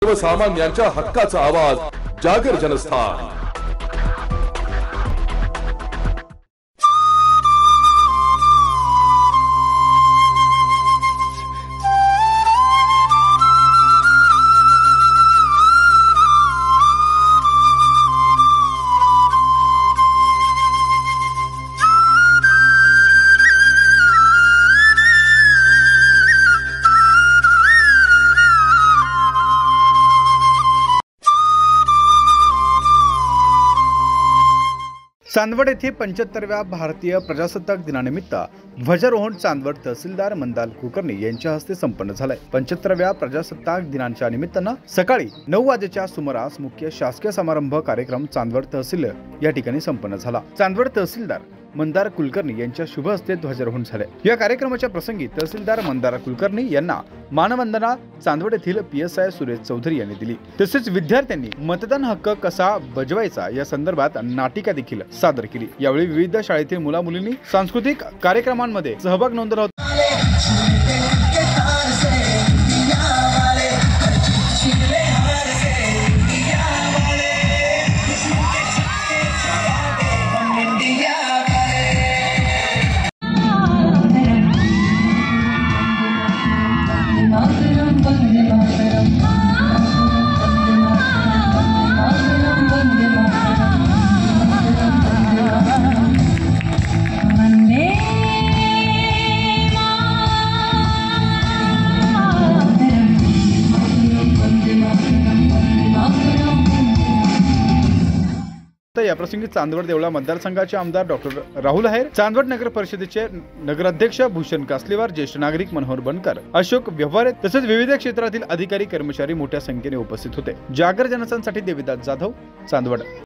सर्वसामान्यांच्या हक्काचा आवाज जागर जनस्थान। चांदवड येथे 75व्या भारतीय प्रजासत्ताक दिनानिमित्त ध्वजारोहण चांदवड तहसीलदार मंदार कुलकर्णी यांच्या हस्ते संपन्न झाले। 75व्या प्रजासत्ताक दिनाच्या निमित्तानं सकाळी 9 वाजेच्या सुमारास मुख्य शासकीय समारंभ कार्यक्रम चांदवड तहसील या ठिकाणी संपन्न झाला। चांदवड तहसीलदार मंदार कुलकर्णी यांच्या शुभ हस्ते ध्वजारोहण झाले। या कार्यक्रमाच्या प्रसंगी तहसीलदार मंदार कुलकर्णी यांना मानवंदना चांदवड येथील PSI सुरेश चौधरी यांनी दिली। तसेच विद्यार्थ्यांनी मतदान हक्क कसा बजवायचा या संदर्भात नाटिका देखील सादर केली। यावेळी विविध शाळेतील मुला मुलींनी सांस्कृतिक कार्यक्रमांमध्ये सहभाग नोंदवला होता। या प्रसंगी चांदवड देवळा मतदारसंघाचे आमदार डॉक्टर राहुल आहेर, चांदवड नगर परिषदेचे नगराध्यक्ष भूषण कासलीवार, ज्येष्ठ नागरिक मनोहर बनकर, अशोक व्यवहारे तसेच विविध क्षेत्रातील अधिकारी कर्मचारी मोठ्या संख्येने उपस्थित होते। जागर जनस्थानसाठी देविदास जाधव, चांदवड।